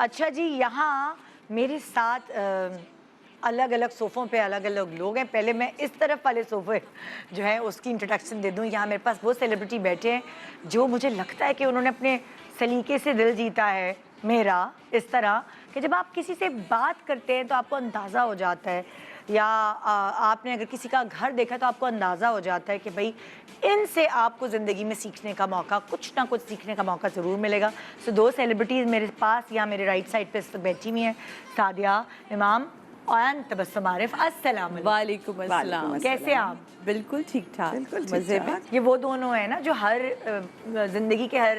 اچھا جی، یہاں میرے ساتھ الگ الگ صوفوں پہ الگ الگ لوگ ہیں. پہلے میں اس طرف والے صوفے جو ہے اس کی انٹروڈکشن دے دوں. یہاں میرے پاس وہ سیلیبریٹی بیٹھے ہیں جو مجھے لگتا ہے کہ انہوں نے اپنے سلیقے سے دل جیتا ہے میرا، اس طرح کہ جب آپ کسی سے بات کرتے ہیں تو آپ کو اندازہ ہو جاتا ہے، یا آپ نے اگر کسی کا گھر دیکھا تو آپ کو اندازہ ہو جاتا ہے کہ بھائی ان سے آپ کو زندگی میں سیکھنے کا موقع، کچھ نہ کچھ سیکھنے کا موقع ضرور ملے گا. سو دو سیلیبریٹیز میرے پاس یا میرے رائٹ سائڈ پہ بیٹھی ہوئی ہیں، سعدیہ امام اور تبسم عارف. السلام علیکم. وعلیکم السلام. کیسے آپ؟ بالکل ٹھیک ٹھاک، مزے میں. یہ وہ دونوں ہیں نا جو ہر زندگی کے ہر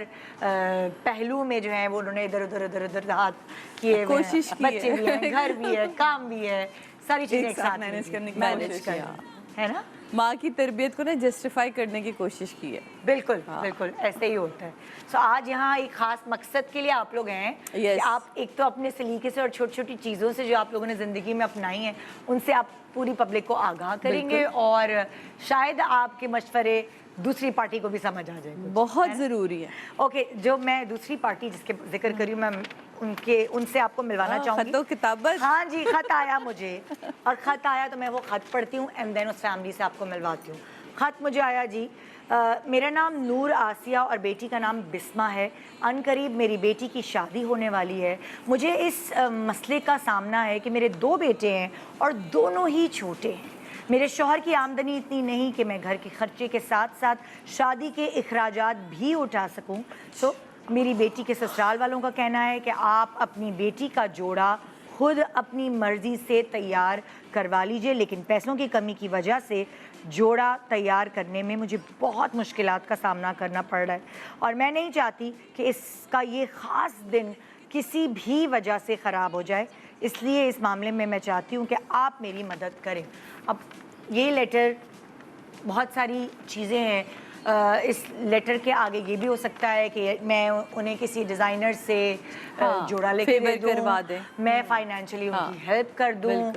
پہلو میں جو ہیں وہ انہوں نے ادھر ادھر ادھر ادھر ہاتھ کیے ہوئے ہیں. کوشش کی ہے. بچے بھی ہیں، گھر بھی ہے، کام بھی ہے، ساری چیزیں ایک ساتھ مینیج کرنے کی مینیج کرنا ہے نا. ماں کی تربیت کو نا جسٹیفائی کرنے کی کوشش کی ہے. بالکل بالکل ایسے ہی ہوتا ہے. سو آج یہاں ایک خاص مقصد کے لیے آپ لوگ ہیں کہ آپ ایک تو اپنے سلیقے سے اور چھوٹی چھوٹی چیزوں سے جو آپ لوگوں نے زندگی میں اپنائی ہیں ان سے آپ پوری پبلک کو آگاہ کریں گے، اور شاید آپ کے مشورے دوسری پارٹی کو بھی سمجھ آ جائے. بہت ضروری ہے. اوکے، جو میں دوسری پارٹی جس کے ذکر کری ہوں، میں ان سے آپ کو ملوانا چاہوں گی. خط و کتابت. ہاں جی، خط آیا مجھے، اور خط آیا تو میں وہ خط پڑھتی ہوں اینڈ دین اس فیملی سے آپ کو ملواتی ہوں. خط مجھے آیا جی، میرا نام نور آسیہ اور بیٹی کا نام بسمہ ہے. عنقریب میری بیٹی کی شادی ہونے والی ہے. مجھے اس مسئلے کا سامنا ہے کہ میرے 2 بیٹے ہیں اور دونوں ہی چھوٹے ہیں. میرے شوہر کی آمدنی اتنی نہیں کہ میں گھر کے خرچے کے ساتھ ساتھ شادی کے اخراجات بھی اٹھا سکوں. تو میری بیٹی کے سسرال والوں کا کہنا ہے کہ آپ اپنی بیٹی کا جوڑا خود اپنی مرضی سے تیار کروا لیجئے، لیکن پیسوں کی کمی کی وجہ سے جوڑا تیار کرنے میں مجھے بہت مشکلات کا سامنا کرنا پڑ رہا ہے، اور میں نہیں چاہتی کہ اس کا یہ خاص دن کسی بھی وجہ سے خراب ہو جائے. اس لیے اس معاملے میں چاہتی ہوں کہ آپ میری مدد کریں. اب یہ لیٹر، بہت ساری چیزیں ہیں اس لیٹر کے آگے. یہ بھی ہو سکتا ہے کہ میں انہیں کسی ڈیزائنر سے جوڑا لے کے دے دوں، میں فائنینشلی ان کی ہیلپ کر دوں،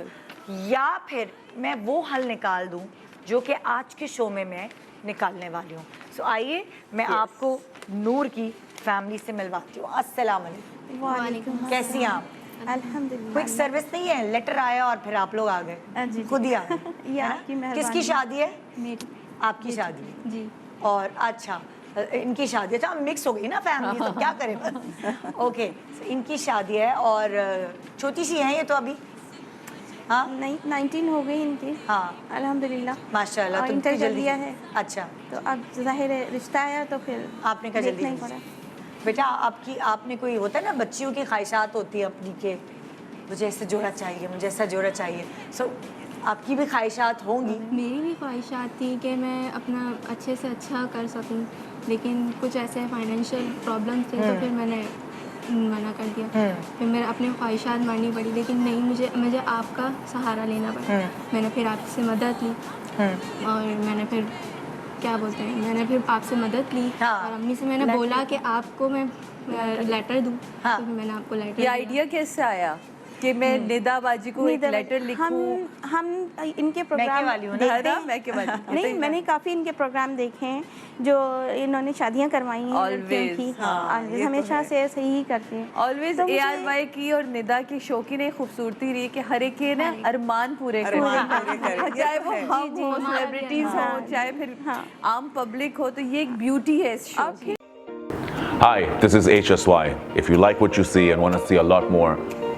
یا پھر میں وہ حل نکال دوں جو کہ آج کے شو میں نکالنے والی ہوں. سو آئیے میں آپ کو نور کی فیملی سے ملواتی ہوں. السلام علیکم. وعلیکم. کیسی ہیں آپ؟ الحمدللہ. کوئی سروس نہیں ہے، لیٹر آیا اور پھر آپ لوگ آ گئے؟ خود ہی آ گئے. کس کی شادی ہے؟ میری. آپ کی شادی ہے جی. اور اچھا ان کی شادی ہے. اچھا مکس ہو گئی نا فیملی، تو کیا کریں بس. اوکے، ان کی شادی ہے اور چھوٹی سی ہیں یہ تو ابھی. ہاں 19 ہو گئی ان کی. ہاں الحمدللہ ماشاء اللہ. اور انٹر کر لیا ہے. اچھا، تو اب ظاہر ہے رشتہ آیا تو پھر آپ نے کہا جلدی نہیں پڑا. بیٹا آپ نے کوئی ہوتا ہے نا بچیوں کی خواہشات ہوتی ہیں اپنی کہ مجھے ایسا جوڑا چاہیے، مجھے ایسا جوڑا چاہیے. سو آپ کی بھی خواہشات ہوں گی. میری بھی خواہشات تھی کہ میں اپنا اچھے سے اچھا کر سکوں، لیکن کچھ ایسے فائنینشیل پرابلمس تھے تو پھر میں نے منع کر دیا. پھر میرے اپنی خواہشات ماننی پڑی، لیکن نہیں، مجھے آپ کا سہارا لینا پڑا. میں نے پھر آپ سے مدد لی، اور میں نے پھر کیا بولتے ہیں، میں نے پھر آپ سے مدد لی، اور امی سے میں نے بولا کہ آپ کو میں لیٹر دوں. تو پھر میں نے آپ کو لیٹر. یہ آئیڈیا کیسے آیا کہ میں ندا باجی کو ایک لیٹر لکھوں؟ ہم ان کے پروگرام نہیں، میں نے کافی ان کے پروگرام دیکھے ہیں جو انہوں نے شادیاں کروائی ہیں لڑکیوں کی، ہمیشہ سے ایسے ہی کرتے ہیں. آلویز ARY کی اور ندا کی شو کی نے خوبصورتی رہی کہ ہر ایک کے نا ارمان پورے کریں، چاہے وہ ہم ہوں، سیلیبریٹیز ہوں، چاہے پھر عام پبلک ہو. تو یہ ایک بیوٹی ہے اس شو کی. Hi, this is HSY. If you like what you see and want to see a lot more,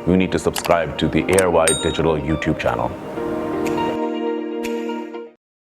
you need to subscribe to the ARY Digital YouTube channel.